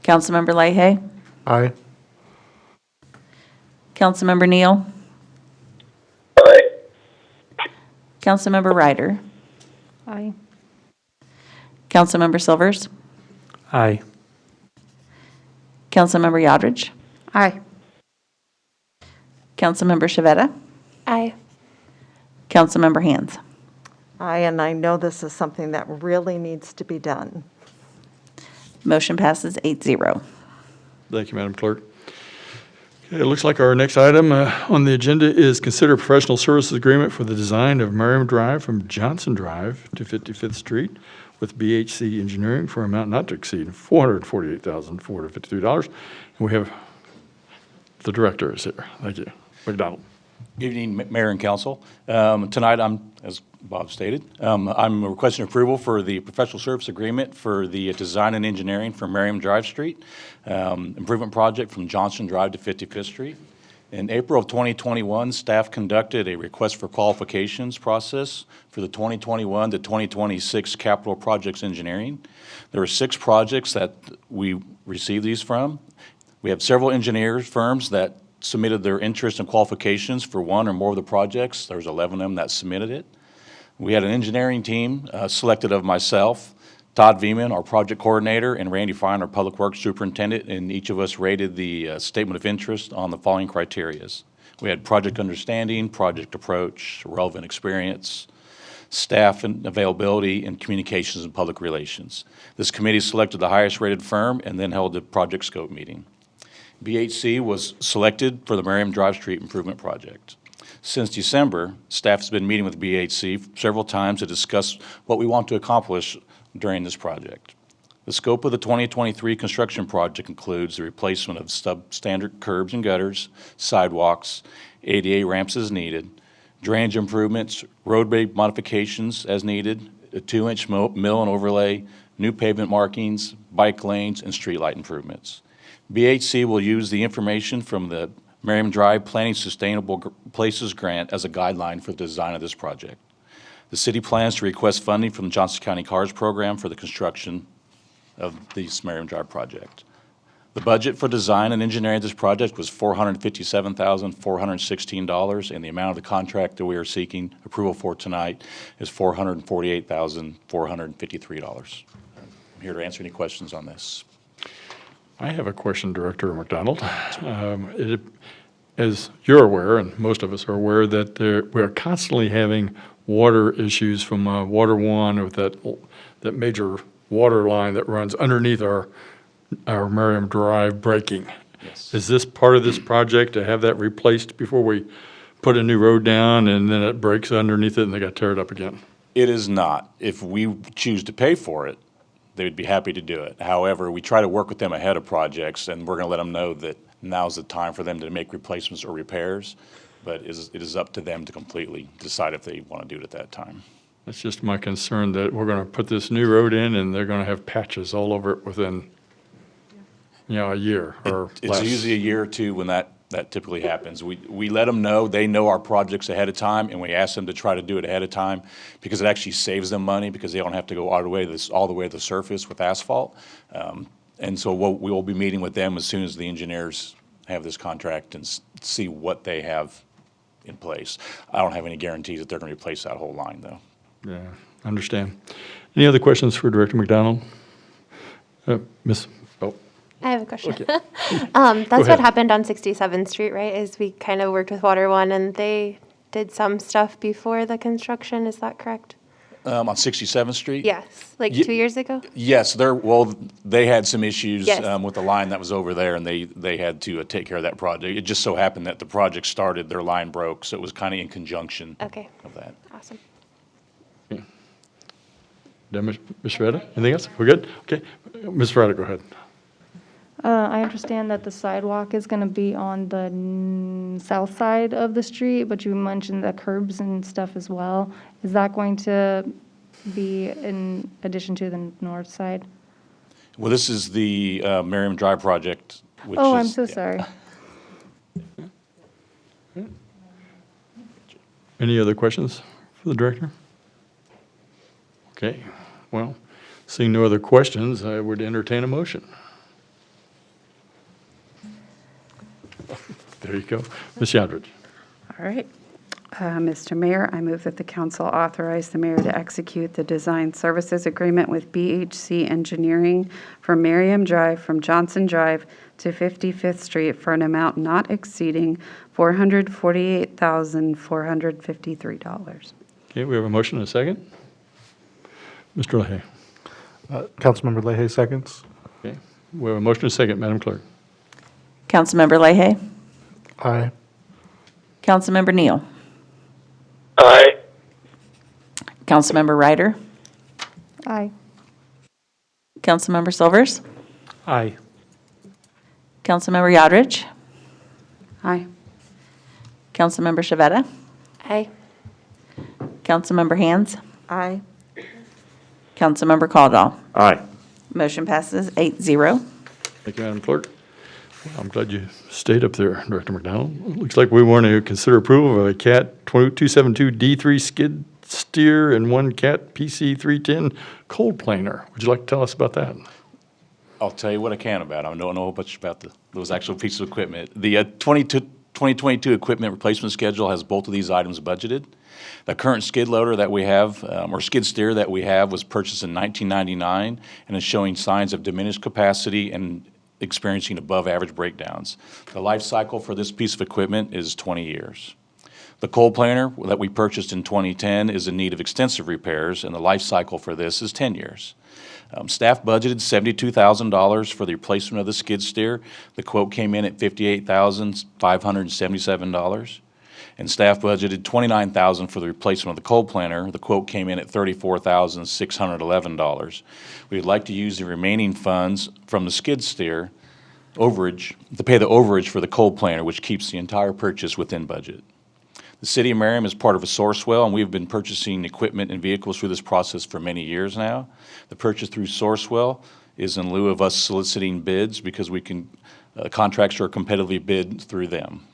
Councilmember Leahy? Aye. Councilmember Neal? Aye. Councilmember Ryder? Aye. Councilmember Silvers? Aye. Councilmember Yodridge? Aye. Councilmember Shavetta? Aye. Councilmember Hands? Aye, and I know this is something that really needs to be done. Motion passes 8-0. Thank you, Madam Clerk. Okay, it looks like our next item on the agenda is consider professional services agreement for the design of Merriam Drive from Johnson Drive to 55th Street with BHC Engineering for an amount not to exceed $448,453. And we have the director is here. Thank you. McDonald. Good evening, Mayor and Council. Tonight, as Bob stated, I'm requesting approval for the professional service agreement for the design and engineering for Merriam Drive Street, improvement project from Johnson Drive to 55th Street. In April of 2021, staff conducted a request for qualifications process for the 2021 to 2026 capital projects engineering. There were 6 projects that we received these from. We have several engineers firms that submitted their interest and qualifications for one or more of the projects. There's 11 of them that submitted it. We had an engineering team selected of myself, Todd Veman, our project coordinator, and Randy Fine, our public works superintendent, and each of us rated the statement of interest on the following criterias. We had project understanding, project approach, relevant experience, staff and availability, and communications and public relations. This committee selected the highest rated firm and then held the project scope meeting. BHC was selected for the Merriam Drive Street Improvement Project. Since December, staff has been meeting with BHC several times to discuss what we want to accomplish during this project. The scope of the 2023 construction project includes the replacement of substandard curbs and gutters, sidewalks, ADA ramps as needed, drainage improvements, roadway modifications as needed, a 2-inch mill and overlay, new pavement markings, bike lanes, and streetlight improvements. BHC will use the information from the Merriam Drive Planning Sustainable Places Grant as a guideline for the design of this project. The city plans to request funding from the Johnson County CARS program for the construction of this Merriam Drive project. The budget for design and engineering of this project was $457,416, and the amount of the contract that we are seeking approval for tonight is $448,453. I'm here to answer any questions on this. I have a question, Director McDonald. As you're aware, and most of us are aware, that we are constantly having water issues from Water One with that major water line that runs underneath our Merriam Drive breaking. Yes. Is this part of this project to have that replaced before we put a new road down and then it breaks underneath it and they got to tear it up again? It is not. If we choose to pay for it, they would be happy to do it. However, we try to work with them ahead of projects, and we're going to let them know that now's the time for them to make replacements or repairs, but it is up to them to completely decide if they want to do it at that time. That's just my concern that we're going to put this new road in and they're going to have patches all over it within, a year or less. It's usually a year or two when that typically happens. We let them know, they know our projects ahead of time, and we ask them to try to do it ahead of time because it actually saves them money because they don't have to go all the way to the surface with asphalt. And so we will be meeting with them as soon as the engineers have this contract and see what they have in place. I don't have any guarantees that they're going to replace that whole line, though. Yeah, understand. Any other questions for Director McDonald? Miss, I have a question. Okay. That's ahead. what happened on 67th Street, right? Is we kind of worked with Water One and they did some stuff before the construction. Is that correct? On 67th Street? Yes, like 2 years ago? Yes, they had some issues Yes. with the line that was over there, and they had to take care of that project. It just so happened that the project started, their line broke, so it was kind of in conjunction Okay, of that. awesome. Ms. Ferreira, anything else? We're good? Okay. Ms. Ferreira, go ahead. I understand that the sidewalk is going to be on the south side of the street, but you mentioned the curbs and stuff as well. Is that going to be in addition to the north side? Well, this is the Merriam Drive project, which is... Oh, I'm so sorry. Any other questions for the director? Okay, well, Seeing no other questions, I would entertain a motion. There you go. Ms. Yadrich. All right. Mr. Mayor, I move that the council authorize the mayor to execute the design services agreement with BHC Engineering for Merriam Drive from Johnson Drive to 55th Street for an amount not exceeding $448,453. Okay, we have a motion and a second. Mr. Leahy. Councilmember Leahy seconds. Okay, we have a motion and a second, Madam Clerk. Councilmember Leahy? Aye. Councilmember Neal? Aye. Councilmember Ryder? Aye. Councilmember Silvers? Aye. Councilmember Yodrich? Aye. Councilmember Shavetta? Aye. Councilmember Hands? Aye. Councilmember Caldwell? Aye. Motion passes 8-0. Thank you, Madam Clerk. Well, I'm glad you stayed up there, Director McDonald. It looks like we want to consider approval of a CAT 272D3 skid steer and one CAT PC 310 cold planer. Would you like to tell us about that? I'll tell you what I can about it. I don't know much about those actual pieces of equipment. The 2022 equipment replacement schedule has both of these items budgeted. The current skid loader that we have, or skid steer that we have, was purchased in 1999 and is showing signs of diminished capacity and experiencing above-average breakdowns. The life cycle for this piece of equipment is 20 years. The cold planer that we purchased in 2010 is in need of extensive repairs, and the life cycle for this is 10 years. Staff budgeted $72,000 for the replacement of the skid steer. The quote came in at $58,577. And staff budgeted $29,000 for the replacement of the cold planer. The quote came in at $34,611. We would like to use the remaining funds from the skid steer overage to pay the overage for the cold planer, which keeps the entire purchase within budget. The City of Merriam is part of a Sourcewell, and we've been purchasing equipment and vehicles through this process for many years now. The purchase through Sourcewell is in lieu of us soliciting bids because we can contracts are competitively bid through them.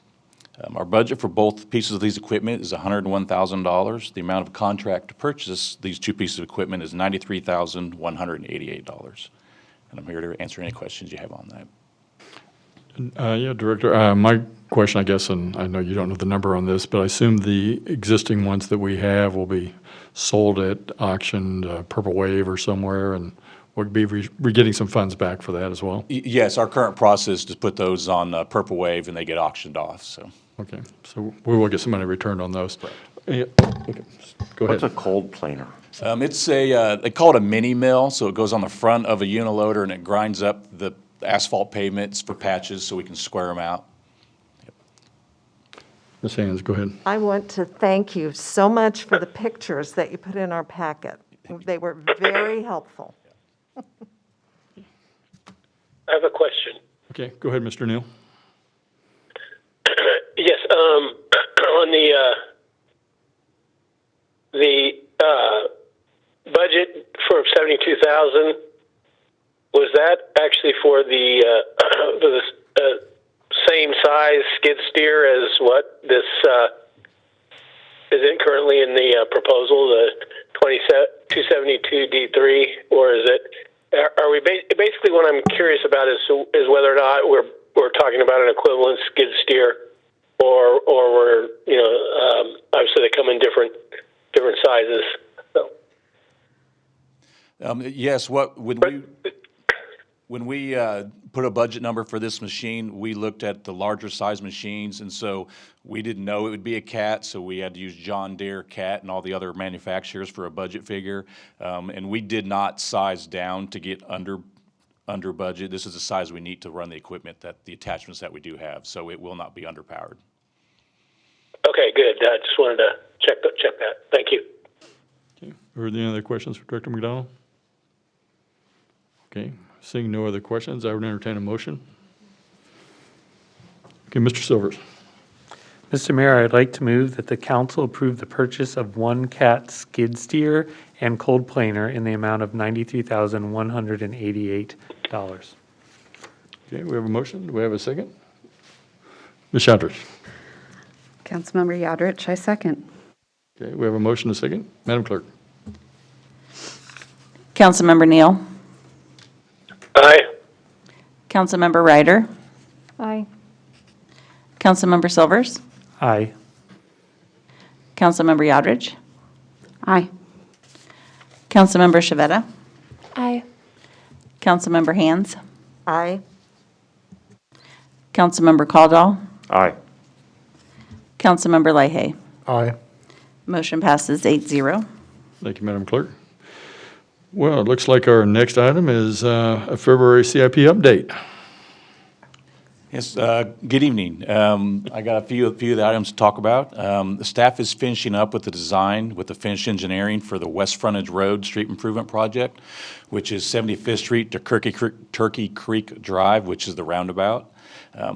Our budget for both pieces of these equipment is $101,000. The amount of contract to purchase these two pieces of equipment is $93,188. And I'm here to answer any questions you have on that. Yeah, Director, my question, I guess, and I know you don't know the number on this, but I assume the existing ones that we have will be sold at auction, Purple Wave or somewhere, and we'll be getting some funds back for that as well? Yes, our current process is to put those on Purple Wave, and they get auctioned off, so. Okay, so we will get some money returned on those. Okay, go ahead. What's a cold planer? It's they call it a mini mill, so it goes on the front of a uniloader and it grinds up the asphalt pavements for patches so we can square them out. Ms. Hands, go ahead. I want to thank you so much for the pictures that you put in our packet. They were very helpful. I have a question. Okay, go ahead, Mr. Neal. Yes, on the budget for 72,000, was that actually for the same size skid steer as what this is it currently in the proposal, the 272 D3, or is it? Are we basically what I'm curious about is whether or not we're talking about an equivalent skid steer, or we're obviously they come in different sizes. So. Yes. When we put a budget number for this machine, we looked at the larger size machines, and so we didn't know it would be a CAT, so we had to use John Deere, CAT, and all the other manufacturers for a budget figure. And we did not size down to get under budget. This is the size we need to run the equipment, the attachments that we do have, so it will not be underpowered. Okay, good. I just wanted to check that. Thank you. Okay, are there any other questions for Director McDonald? Okay, seeing no other questions, I would entertain a motion. Okay, Mr. Silvers. Mr. Mayor, I'd like to move that the council approve the purchase of one CAT skid steer and cold planer in the amount of $93,188. Okay, we have a motion. Do we have a second? Ms. Shadrich. Councilmember Yodrich, I second. Okay, we have a motion and a second. Madam Clerk. Councilmember Neal, Aye. Councilmember Ryder, Aye. Councilmember Silvers, Aye. Councilmember Yodridge, Aye. Councilmember Shavetta, Aye. Councilmember Hands, Aye. Councilmember Caldwell, Aye. Councilmember Leahy. Aye. Motion passes 8-0. Thank you, Madam Clerk. Well, it looks like our next item is a February CIP update. Yes, good evening. I got a few of the items to talk about. The staff is finishing up with the design with the finished engineering for the West Frontage Road Street Improvement Project, which is 75th Street to Turkey Creek Drive, which is the roundabout.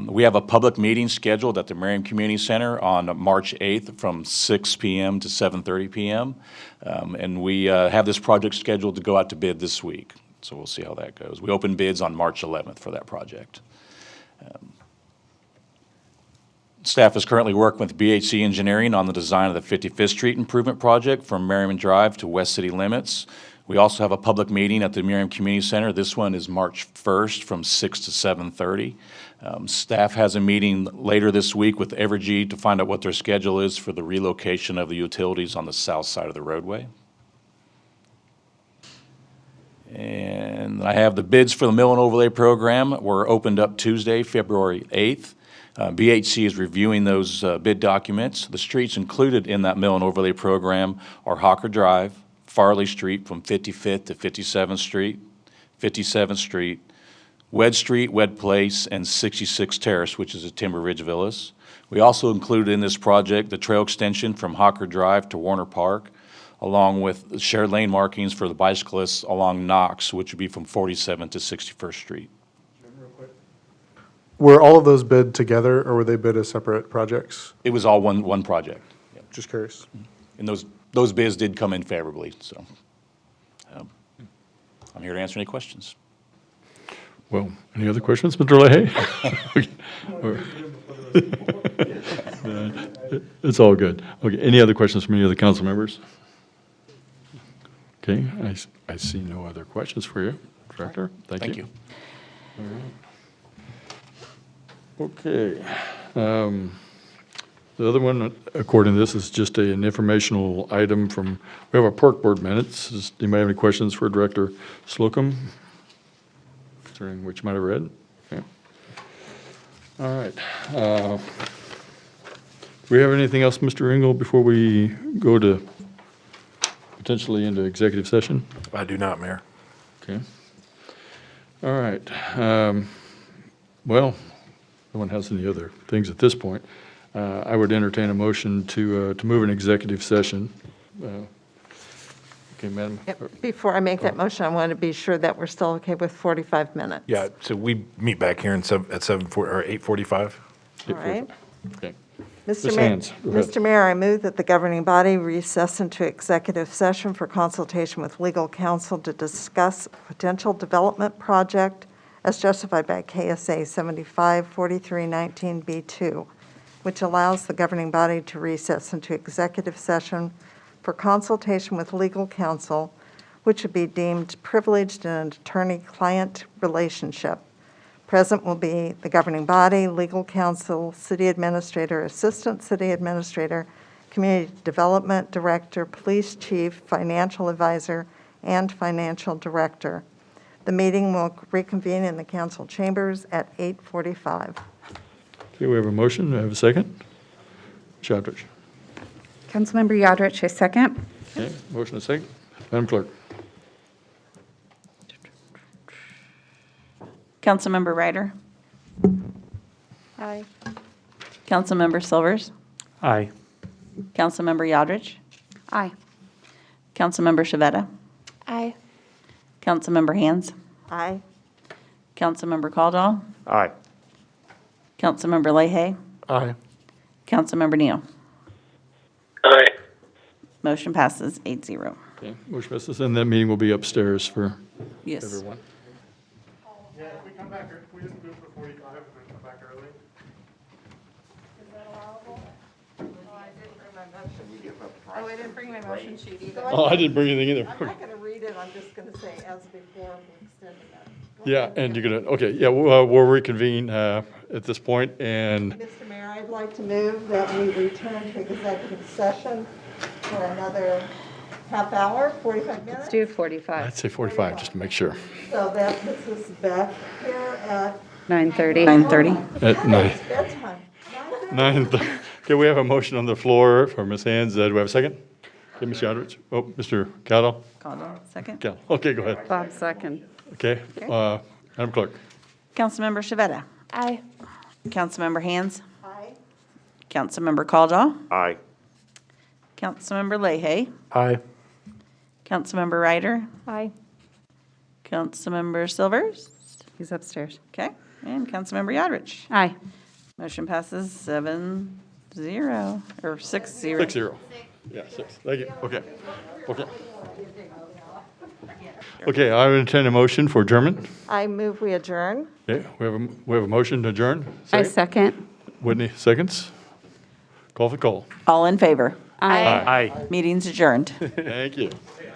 We have a public meeting scheduled at the Merriam Community Center on March 8th from 6 p.m. to 7:30 p.m. And we have this project scheduled to go out to bid this week. So we'll see how that goes. We open bids on March 11th for that project. Staff is currently working with BHC Engineering on the design of the 55th Street Improvement Project from Merriam Drive to West City limits. We also have a public meeting at the Merriam Community Center. This one is March 1st from 6 to 7:30. Staff has a meeting later this week with Evergy to find out what their schedule is for the relocation of the utilities on the south side of the roadway. And I have the bids for the mill and overlay program were opened up Tuesday, February 8th. BHC is reviewing those bid documents. The streets included in that mill and overlay program are Hawker Drive, Farley Street from 55th to 57th Street, 57th Street, Wed Street, Wed Place, and 66 Terrace, which is at Timber Ridge Villas. We also included in this project the trail extension from Hawker Drive to Warner Park, along with shared lane markings for the bicyclists along Knox, which would be from 47th to 61st Street. Were all of those bid together, or were they bid as separate projects? It was all one project. Yep. Just curious. And those bids did come in favorably, so I'm here to answer any questions. Well, any other questions, Mr. Leahy? It's all good. Okay, any other questions from any of the council members? Okay, I see no other questions for you, Director. Thank you. All right. Okay. The other one, according to this, is just an informational item from, we have our park board minutes. Do you have any questions for Director Slocum? Concerning which you might have read? Okay. All right. Do we have anything else, Mr. Engel, before we go to potentially into executive session? I do not, Mayor. Okay. All right. Well, no one has any other things at this point. I would entertain a motion to move an executive session. Okay, Madam. Before I make that motion, I want to be sure that we're still okay with 45 minutes. Yeah, so we meet back here at 8:45. All right. Okay. Mr. Ms. Mayor, Hands, go ahead. Mr. Mayor, I move that the governing body recess into executive session for consultation with legal counsel to discuss potential development project as justified by KSA 754319B2, which allows the governing body to recess into executive session for consultation with legal counsel, which would be deemed privileged in an attorney-client relationship. Present will be the governing body, legal counsel, city administrator, assistant city administrator, community development director, police chief, financial advisor, and financial director. The meeting will reconvene in the council chambers at 8:45. Okay, we have a motion. Do I have a second? Yodridge. Councilmember Yodrich, a second. Okay, motion and second. Madam Clerk. Councilmember Ryder, Aye. Councilmember Silvers, Aye. Councilmember Yodridge, Aye. Councilmember Shavetta, Aye. Councilmember Hands, Aye. Councilmember Caldwell, Aye. Councilmember Leahy, Aye. Councilmember Neal. Aye. Motion passes 8-0. Okay, motion passes, and that meeting will be upstairs for Yes. everyone. Yeah, if we come back, we just move for 45 and then come back early. Oh, I didn't bring my motion sheet either. Oh, I didn't bring anything either. I'm not going to read it. did, I'm just going to say as before, we're extending that. Yeah, and you're gonna, okay, yeah, we'll reconvene at this point, and Mr. Mayor, I'd like to move that we return to executive session for another half hour, 45 minutes. Let's do 45. I'd say 45, just to make sure. So that puts us back here at 9:30. 9:30. At 9. it's bedtime. 9:30. Okay, we have a motion on the floor for Ms. Hands. Do we have a second? Okay, Ms. Yodrich. Oh, Mr. Cowdell? Caldwell, second. Cal. Okay, go ahead. Bob, second. Okay, Madam Clerk. Councilmember Shavetta. Aye. Councilmember Hands. Aye. Councilmember Caldwell. Aye. Councilmember Leahy. Aye. Councilmember Ryder. Aye. Councilmember Silvers. He's upstairs. Okay, and Councilmember Yodrich. Aye. Motion passes 7-0, or 6-0. 6-0. Yeah, 6. Thank you. Okay. Okay. Okay, I would entertain a motion for adjournment. I move we adjourn. Okay, we have a motion to adjourn. I Second? second. Whitney, seconds. Call for call. All in favor? Aye. Aye. Meeting's adjourned. Thank you.